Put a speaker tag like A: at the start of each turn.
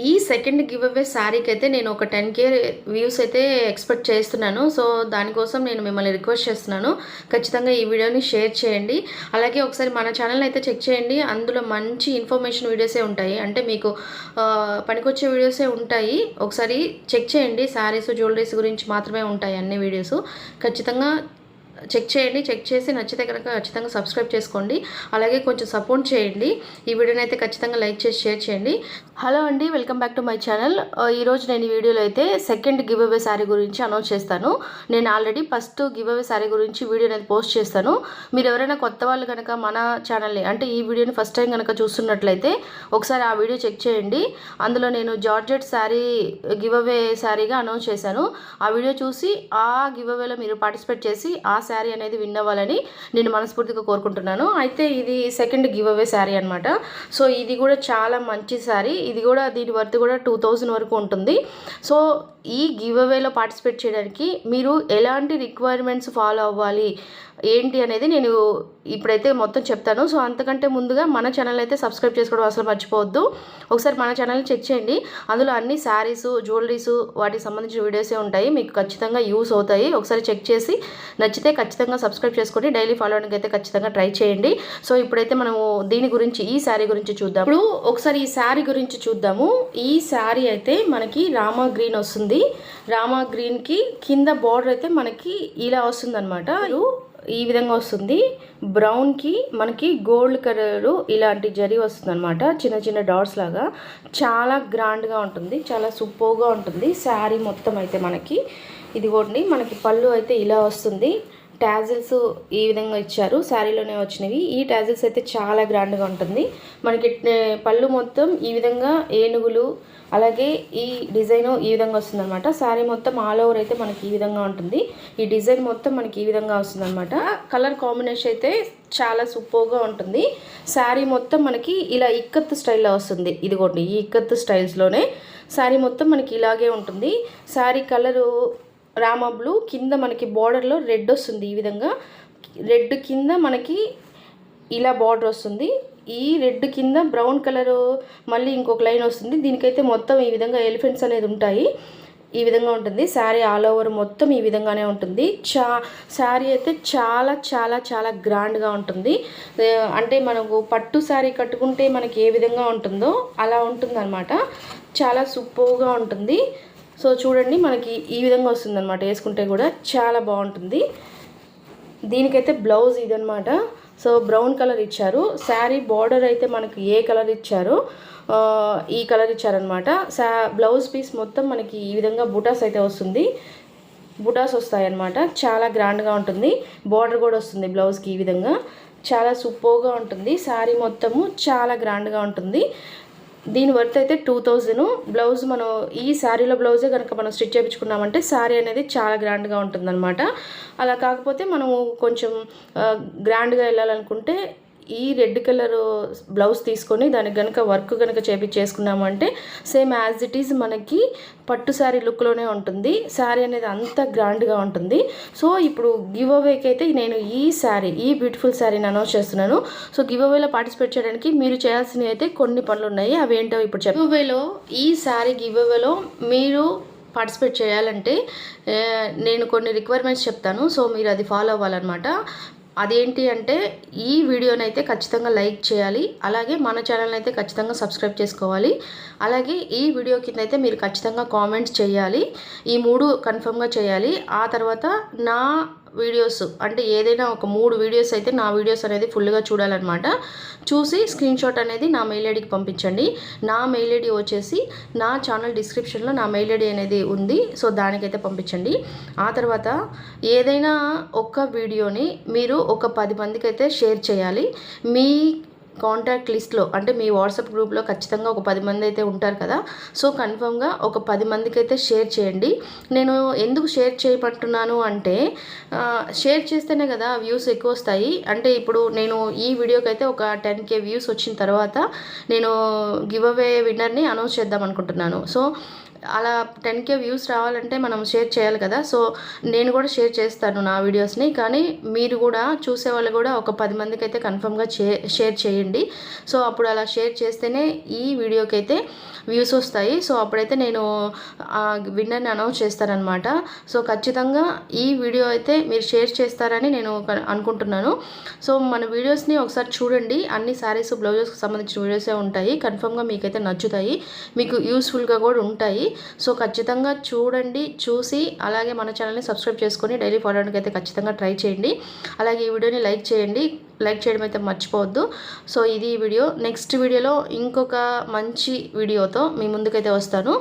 A: ఈ second give away శారీకైతే నేను ఒక 10K వ్యూస్ అయితే ఎక్స్పెక్ట్ చేస్తున్నాను. సో దానికోసం నేను మిమ్మల్ని రిక్వెస్ట్ చేస్తున్నాను. ఖచ్చితంగా ఈ వీడియోని షేర్ చేయండి. అలాగే ఒకసారి మన ఛానల్ని అయితే చెక్ చేయండి. అందులో మంచి ఇన్ఫర్మేషన్ వీడియోసే ఉంటాయి. అంటే మీకు పనికొచ్చే వీడియోసే ఉంటాయి. ఒకసారి చెక్ చేయండి. శారీస్ జ్యువెలరీస్ గురించి మాత్రమే ఉంటాయి అన్ని వీడియోస్. ఖచ్చితంగా చెక్ చేయండి. చెక్ చేసి నచ్చితే కనుక ఖచ్చితంగా సబ్స్క్రైబ్ చేసుకోండి. అలాగే కొంచెం సపోర్ట్ చేయండి. ఈ వీడియోని అయితే ఖచ్చితంగా లైక్ చేసి షేర్ చేయండి. హలో అండి, welcome back to my channel. ఈరోజు నేను ఈ వీడియోలో అయితే సెకండ్ గివ్ అవే శారీ గురించి అనౌన్స్ చేస్తాను. నేను already first give away sari గురించి వీడియో అనేది పోస్ట్ చేస్తాను. మీరు ఎవరైనా కొత్త వాళ్ళు కనుక మన ఛానల్ని అంటే ఈ వీడియోని ఫస్ట్ టైం కనుక చూస్తున్నట్లయితే ఒకసారి ఆ వీడియో చెక్ చేయండి. అందులో నేను జార్జెట్ శారీ గివ్ అవే శారీగా అనౌన్స్ చేశాను. ఆ వీడియో చూసి ఆ గివ్ అవేలో మీరు పార్టిసిపేట్ చేసి ఆ శారీ అనేది విన్ అవ్వాలని నేను మనస్ఫూర్తిగా కోరుకుంటున్నాను. అయితే ఇది సెకండ్ గివ్ అవే శారీ అనమాట. సో ఇది కూడా చాలా మంచి శారీ. ఇది కూడా దీని వర్త్ కూడా 2000 వరకు ఉంటుంది. సో ఈ గివ్ అవేలో పార్టిసిపేట్ చేయడానికి మీరు ఎలాంటి రిక్వైర్మెంట్స్ ఫాలో అవ్వాలి ఏంటి అనేది నేను ఇప్పుడైతే మొత్తం చెప్తాను. సో అంతకంటే ముందుగా మన ఛానల్ అయితే సబ్స్క్రైబ్ చేసుకోవడం అసలు మర్చిపోవద్దు. ఒకసారి మన ఛానల్ని చెక్ చేయండి. అందులో అన్ని శారీస్ జ్యువెలరీస్ వాటికి సంబంధించిన వీడియోసే ఉంటాయి. మీకు ఖచ్చితంగా యూస్ అవుతాయి. ఒకసారి చెక్ చేసి నచ్చితే ఖచ్చితంగా సబ్స్క్రైబ్ చేసుకొని డైలీ ఫాలో అవడానికి అయితే ఖచ్చితంగా ట్రై చేయండి. సో ఇప్పుడైతే మనము దీని గురించి ఈ శారీ గురించి చూద్దాం. ఇప్పుడు ఒకసారి ఈ శారీ గురించి చూద్దాము. ఈ శారీ అయితే మనకి రామా గ్రీన్ వస్తుంది. రామా గ్రీన్కి కింద బార్డర్ అయితే మనకి ఇలా వస్తుంది అనమాట. ఈ విధంగా వస్తుంది. బ్రౌన్కి మనకి గోల్డ్ కలరు ఇలాంటి జరీ వస్తుంది అనమాట. చిన్న చిన్న డాట్స్ లాగా చాలా గ్రాండ్గా ఉంటుంది. చాలా సూపర్గా ఉంటుంది శారీ మొత్తం అయితే మనకి. ఇదిగోండి మనకి పళ్ళు అయితే ఇలా వస్తుంది. టాజిల్స్ ఈ విధంగా ఇచ్చారు. శారీలోనే వచ్చినవి. ఈ టాజిల్స్ అయితే చాలా గ్రాండ్గా ఉంటుంది. మనకి పళ్ళు మొత్తం ఈ విధంగా ఏనుగులు అలాగే ఈ డిజైన్ ఈ విధంగా వస్తుంది అనమాట. శారీ మొత్తం ఆల్ ఓవర్ అయితే మనకి ఈ విధంగా ఉంటుంది. ఈ డిజైన్ మొత్తం మనకి ఈ విధంగా వస్తుంది అనమాట. కలర్ కాంబినేషన్ అయితే చాలా సూపర్గా ఉంటుంది. శారీ మొత్తం మనకి ఇలా ఇక్కత్ స్టైల్లో వస్తుంది. ఇదిగోండి ఈ ఇక్కత్ స్టైల్స్లోనే శారీ మొత్తం మనకి ఇలాగే ఉంటుంది. శారీ కలరు రామా బ్లూ, కింద మనకి బార్డర్లో రెడ్ వస్తుంది. ఈ విధంగా రెడ్ కింద మనకి ఇలా బార్డర్ వస్తుంది. ఈ రెడ్ కింద బ్రౌన్ కలరు మళ్ళీ ఇంకొక లైన్ వస్తుంది. దీనికైతే మొత్తం ఈ విధంగా ఎలిఫెంట్స్ అనేది ఉంటాయి. ఈ విధంగా ఉంటుంది. శారీ ఆల్ ఓవర్ మొత్తం ఈ విధంగానే ఉంటుంది. శారీ అయితే చాలా చాలా చాలా గ్రాండ్గా ఉంటుంది. అంటే మనకు పట్టు శారీ కట్టుకుంటే మనకి ఏ విధంగా ఉంటుందో అలా ఉంటుంది అనమాట. చాలా సూపర్గా ఉంటుంది. సో చూడండి మనకి ఈ విధంగా వస్తుంది అనమాట. వేసుకుంటే కూడా చాలా బాగుంటుంది. దీనికైతే బ్లౌజ్ ఇదనమాట. సో బ్రౌన్ కలర్ ఇచ్చారు. శారీ బార్డర్ అయితే మనకి ఏ కలర్ ఇచ్చారో ఈ కలర్ ఇచ్చారనమాట. బ్లౌజ్ పీస్ మొత్తం మనకి ఈ విధంగా బుటాస్ అయితే వస్తుంది. బుటాస్ వస్తాయి అన్నమాట. చాలా గ్రాండ్గా ఉంటుంది. బార్డర్ కూడా వస్తుంది బ్లౌజ్కి ఈ విధంగా. చాలా సూపర్గా ఉంటుంది. శారీ మొత్తము చాలా గ్రాండ్గా ఉంటుంది. దీని వర్త్ అయితే 2000. బ్లౌజ్ మనం ఈ శారీలో బ్లౌజే కనుక మనం స్టిచ్ చేయించుకున్నామంటే శారీ అనేది చాలా గ్రాండ్గా ఉంటుందన్నమాట. అలా కాకపోతే మనము కొంచెం గ్రాండ్గా వెళ్ళాలనుకుంటే ఈ రెడ్ కలర్ బ్లౌజ్ తీసుకొని దానికి కనుక వర్క్ కనుక చేపించేసుకున్నామంటే సేమ్ యాజ్ ఇట్ ఈజ్ మనకి పట్టు శారీ లుక్లోనే ఉంటుంది. శారీ అనేది అంత గ్రాండ్గా ఉంటుంది. సో ఇప్పుడు గివ్ అవేకి అయితే నేను ఈ బ్యూటిఫుల్ శారీని అనౌన్స్ చేస్తున్నాను. సో గివ్ అవేలో పార్టిసిపేట్ చేయడానికి మీరు చేయాల్సినవి అయితే కొన్ని పనులు ఉన్నాయి. అవి ఏంటో ఇప్పుడు గివ్ అవేలో ఈ శారీ గివ్ అవేలో మీరు పార్టిసిపేట్ చేయాలంటే నేను కొన్ని రిక్వైర్మెంట్స్ చెప్తాను. సో మీరు అది ఫాలో అవ్వాలన్నమాట. అదేంటి అంటే ఈ వీడియోని అయితే ఖచ్చితంగా లైక్ చేయాలి. అలాగే మన ఛానల్ని అయితే ఖచ్చితంగా సబ్స్క్రైబ్ చేసుకోవాలి. అలాగే ఈ వీడియో కింద అయితే మీరు ఖచ్చితంగా కామెంట్స్ చేయాలి. ఈ 3 కన్ఫర్మ్గా చేయాలి. ఆ తర్వాత నా వీడియోస్ అంటే ఏదైనా ఒక 3 వీడియోస్ అయితే నా వీడియోస్ అనేది ఫుల్గా చూడాలన్నమాట. చూసి స్క్రీన్ షాట్ అనేది నా మెయిల్ ఐడికి పంపించండి. నా మెయిల్ ఐడి వచ్చేసి నా ఛానల్ డిస్క్రిప్షన్లో నా మెయిల్ ఐడి అనేది ఉంది. సో దానికైతే పంపించండి. ఆ తర్వాత ఏదైనా ఒక వీడియోని మీరు ఒక 10 మందికి అయితే షేర్ చేయాలి. మీ కాంటాక్ట్ లిస్ట్లో అంటే మీ వాట్సాప్ గ్రూప్లో ఖచ్చితంగా ఒక 10 మంది అయితే ఉంటారు కదా. సో కన్ఫర్మ్గా ఒక 10 మందికి అయితే షేర్ చేయండి. నేను ఎందుకు షేర్ చేయమంటున్నాను అంటే షేర్ చేస్తేనే కదా వ్యూస్ ఎక్కువ వస్తాయి. అంటే ఇప్పుడు నేను ఈ వీడియోకి అయితే ఒక 10K వ్యూస్ వచ్చిన తర్వాత నేను గివ్ అవే విన్నర్ని అనౌన్స్ చేద్దాం అనుకుంటున్నాను. సో అలా 10K వ్యూస్ రావాలంటే మనం షేర్ చేయాలి కదా. సో నేను కూడా షేర్ చేస్తాను నా వీడియోస్ని, కానీ మీరు కూడా చూసేవాళ్ళు కూడా ఒక 10 మందికి అయితే కన్ఫర్మ్గా షేర్ చేయండి. సో అప్పుడు అలా షేర్ చేస్తేనే ఈ వీడియోకి అయితే వ్యూస్ వస్తాయి. సో అప్పుడైతే నేను విన్నర్ని అనౌన్స్ చేస్తానన్నమాట. సో ఖచ్చితంగా ఈ వీడియో అయితే మీరు షేర్ చేస్తారని నేను అనుకుంటున్నాను. సో మన వీడియోస్ని ఒకసారి చూడండి, అన్ని శారీస్ బ్లౌజెస్కి సంబంధించిన వీడియోసే ఉంటాయి. కన్ఫర్మ్గా మీకైతే నచ్చుతాయి, మీకు యూస్ఫుల్గా కూడా ఉంటాయి. సో ఖచ్చితంగా చూడండి, చూసి అలాగే మన ఛానల్ని సబ్స్క్రైబ్ చేసుకొని డైలీ ఫాలో అవడానికి అయితే ఖచ్చితంగా ట్రై చేయండి. అలాగే ఈ వీడియోని లైక్ చేయండి, లైక్ చేయడం అయితే మర్చిపోవద్దు. సో ఇది ఈ వీడియో. నెక్స్ట్ వీడియోలో ఇంకొక మంచి వీడియోతో మీ ముందుకైతే వస్తాను.